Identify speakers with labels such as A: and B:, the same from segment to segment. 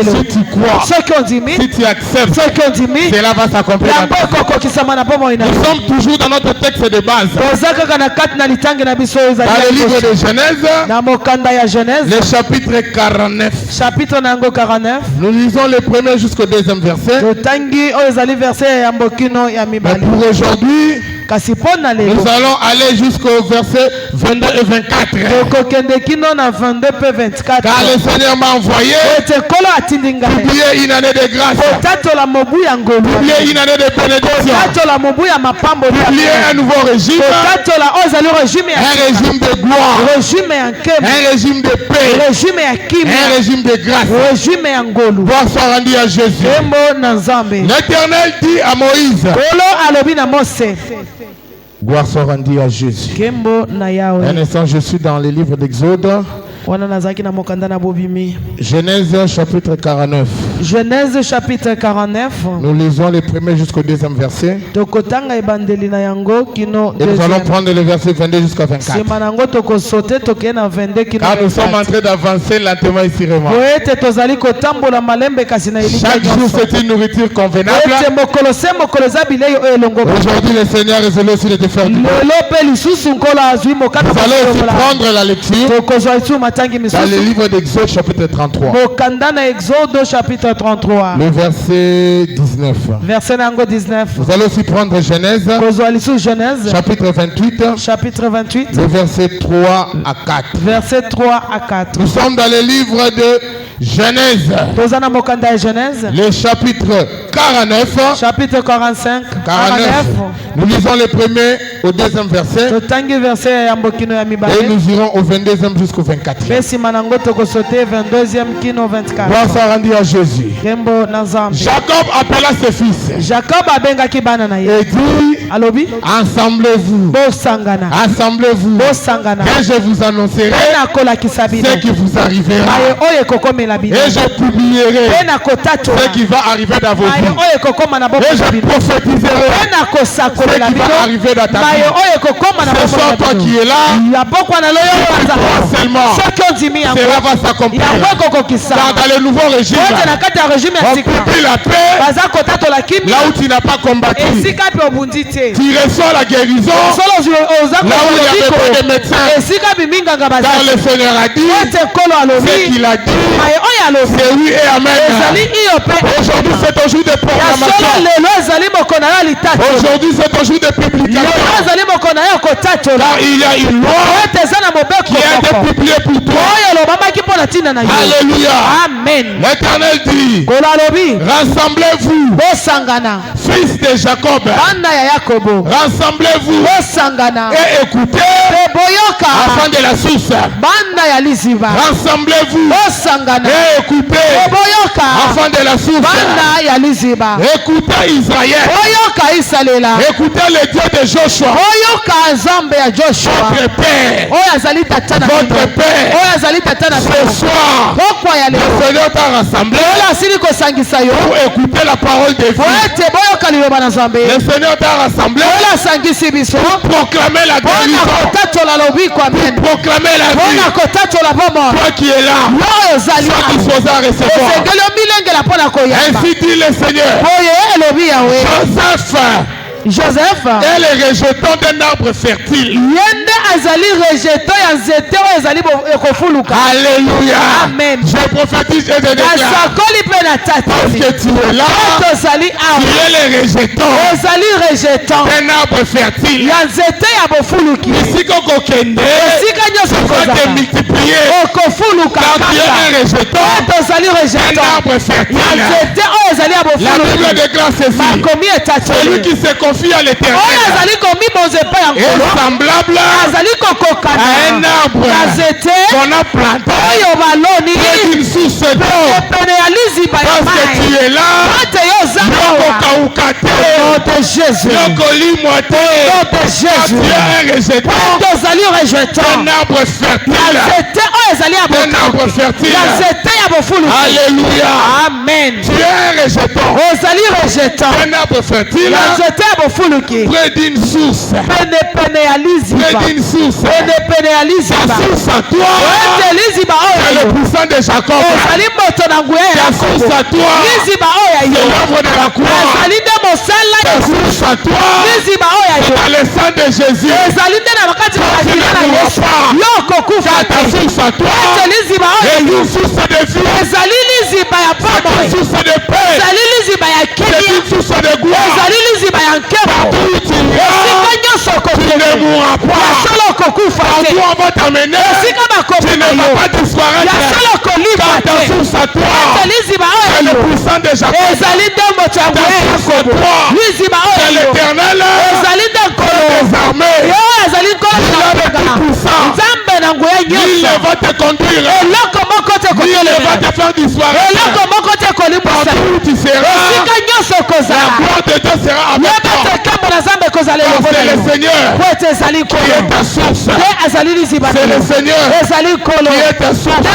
A: Si tu crois, si tu acceptes, cela va s'accomplir. Nous sommes toujours dans notre texte de base. Dans le livre de Genèse, le chapitre 49. Nous lisons le premier jusqu'au deuxième verset. Mais pour aujourd'hui, nous allons aller jusqu'au verset 22 et 24. Car le Seigneur m'a envoyé publier une année de grâce, publier une année de bénédiction, publier un nouveau régime, un régime de gloire, un régime de paix, un régime de grâce. Gloire soit rendue à Jésus. L'Éternel dit à Moïse, gloire soit rendue à Jésus. Un instant, je suis dans le livre d'Exode. Genèse chapitre 49.
B: Genèse chapitre 49.
A: Nous lisons les premiers jusqu'au deuxième verset. Et nous allons prendre le verset 22 jusqu'à 24. Car nous sommes en train d'avancer lentement ici vraiment. Chaque jour c'est une nourriture convenable. Aujourd'hui le Seigneur est résolu aussi de te faire du bien. Nous allons aussi prendre la lecture dans le livre d'Exode chapitre 33. Le verset 19. Vous allez aussi prendre Genèse chapitre 28. Le verset 3 à 4. Nous sommes dans le livre de Genèse. Le chapitre 49.
B: Chapitre 45.
A: 49. Nous lisons le premier au deuxième verset. Et nous irons au 22e jusqu'au 24. Gloire soit rendue à Jésus. Jacob appela ses fils et dit, assemblez-vous, et je vous annoncerai ce qui vous arrivera, et je publierai ce qui va arriver dans vos vies, et je prophétiserai ce qui va arriver dans ta vie. Ce soir, toi qui es là, seulement cela va s'accomplir. Car dans le nouveau régime, on publie la paix là où tu n'as pas combattu. Tu reçois la guérison là où il n'y avait pas de médecin. Car le Seigneur a dit ce qu'il a dit, c'est oui et amen. Aujourd'hui c'est ton jour de proclamation. Aujourd'hui c'est ton jour de publication. Car il y a une loi qui a été publiée pour toi. Alléluia. Amen. L'Éternel dit, rassemblez-vous, fils de Jacob, rassemblez-vous et écoutez afin de la source. Rassemblez-vous et écoutez afin de la source. Écoutez Israël, écoutez le Dieu de Joshua, votre père, votre père. Ce soir, le Seigneur t'a rassemblé pour écouter la parole de Dieu. Le Seigneur t'a rassemblé pour proclamer la guérison, pour proclamer la vie. Toi qui es là, sois disposé à recevoir. Ainsi dit le Seigneur. Joseph est le rejeton d'un arbre fertile. Alléluia. Amen. Je prophétise et je déclare, parce que tu es là, tu es le rejeton d'un arbre fertile. Ici qu'on kende, tu vas te multiplier, car tu es un rejeton d'un arbre fertile. La Bible déclare ceci, celui qui se confie à l'Éternel est semblable à un arbre qu'on a planté près d'une source d'eau. Parce que tu es là, tu es un rejeton, un arbre fertile. un arbre fertile. Alléluia.
B: Amen.
A: Tu es un rejeton. Un arbre fertile. Près d'une source. Près d'une source. La source à toi. C'est le puissant de Jacob. La source à toi. C'est l'œuvre de la croix. La source à toi. C'est dans le sang de Jésus. Ta source à toi. C'est une source de vie. C'est une source de paix. C'est une source de gloire. Partout où tu iras, tu ne mourras pas. Partout on va t'amener, tu ne vas pas disparaître. Car ta source à toi, c'est le puissant de Jacob. Ta source à toi, c'est l'éternel des armées. Il a le tout puissant. Il va te conduire. Il va te faire disparaître. Partout où tu seras, la gloire de Dieu sera avec toi. C'est le Seigneur qui est ta source. C'est le Seigneur qui est ta source.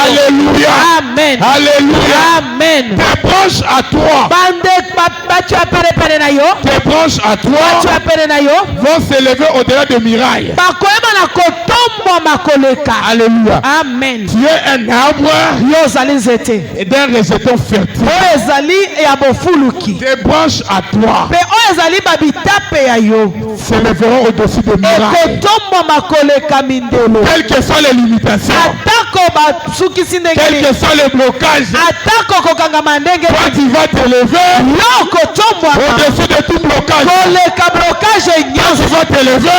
A: Alléluia.
B: Amen.
A: Alléluia.
B: Amen.
A: Tes proches à toi. Tes proches à toi vont s'élever au-delà de mirailles. Alléluia.
B: Amen.
A: Tu es un arbre et d'un rejeton fertile. Tes branches à toi s'élèveront au-dessus de mirailles. Quelles que soient les limitations, quels que soient les blocages, toi tu vas t'élever au-dessus de tout blocage. Tu vas t'élever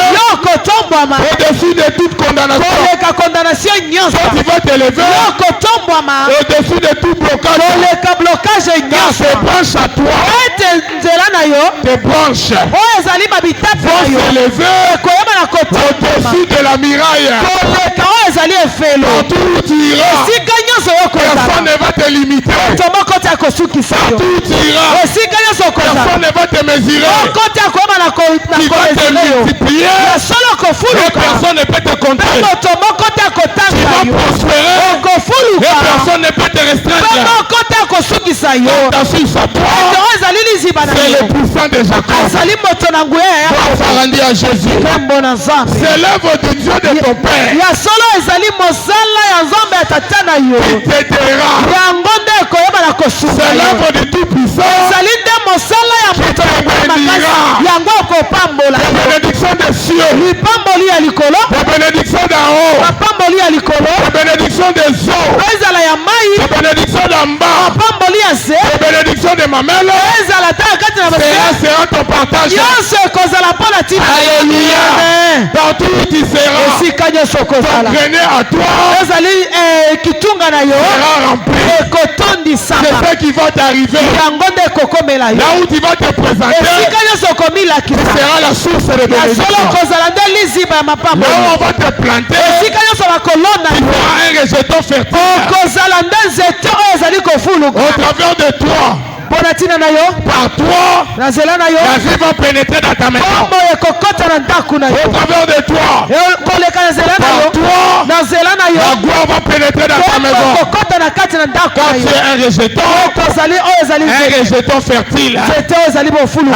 A: au-dessus de toute condamnation. Tu vas t'élever au-dessus de tout blocage. Car tes branches à toi, tes branches vont s'élever au-dessus de la miraille. Partout où tu iras, personne ne va te limiter. Partout où tu iras, personne ne va te mesurer. Tu vas te multiplier et personne ne peut te compter. Tu vas prospérer et personne ne peut te restreindre. Ta source à toi, c'est le puissant de Jacob. Gloire à Jésus. C'est l'œuvre de Dieu de ton Père. Il t'aidera. C'est l'œuvre de tout puissant. La bénédiction des cieux, la bénédiction d'en haut, la bénédiction des eaux, la bénédiction d'en bas, la bénédiction de ma mère, sera ton partage. Alléluia. Partout où tu seras, ton grenier à toi sera rempli. C'est ce qui va t'arriver. Là où tu vas te présenter, tu seras la source de bénédiction. Là où on va te planter, tu feras un rejeton fertile. Au travers de toi, par toi, la vie va pénétrer dans ta maison. Au travers de toi, par toi, la gloire va pénétrer dans ta maison. Quand tu es un rejeton fertile.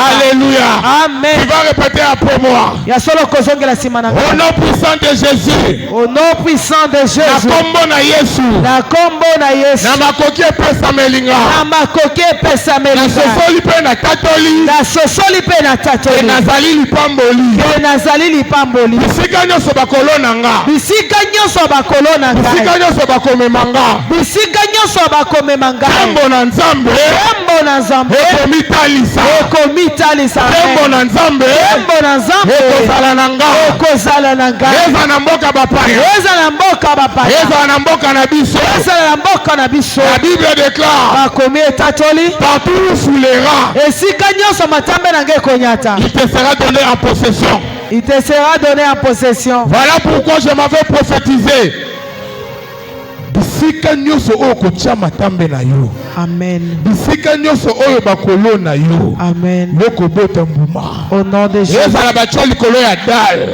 A: Alléluia.
B: Amen.
A: Tu vas répéter après moi. Au nom puissant de Jésus.
B: Au nom puissant de Jésus.
A: Na kombo na Yesu. Na makoki epesa melinga. Na sosoli pe na tatoli. E nazali lipamboli. Bisika nyonso bakolona nga. Bisika nyonso bakomemanga. Tembo na Nzambe. Ekomitalisa. Tembo na Nzambe. Ekozala na nga. Eza na mboka bapaya. Eza na mboka na biso. La Bible déclare. Partout où tu fouleras, il te sera donné en possession. Voilà pourquoi je m'avais prophétisé.
C: bisika nyonso oyo kotia matambe na yo.
A: Amen.
C: Bisika nyonso oyo bakolo na yo.
A: Amen.
C: Loko bota mbuma.
A: Au nom de Jésus.
C: Ezala bacho likolo ya dal.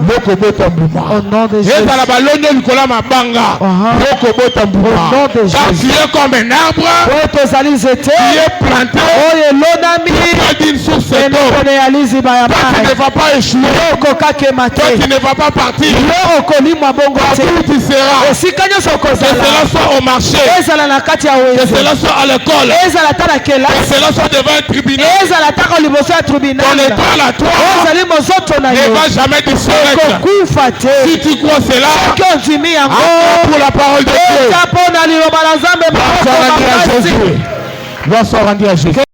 C: Loko bota mbuma.
A: Au nom de Jésus.
C: Ezala balonyo likolo ya mabanga. Loko bota mbuma.
A: Au nom de Jésus.
C: Car tu es comme un arbre.
A: Tu
C: es planté. Près d'une source d'eau. Toi tu ne vas pas échouer. Toi tu ne vas pas partir. Partout tu seras. Que cela soit au marché. Que cela soit à l'école. Que cela soit devant un tribunal. Ton étoile à toi ne va jamais disparaître. Si tu crois cela, pour la parole de Dieu. Gloire soit rendue à Jésus.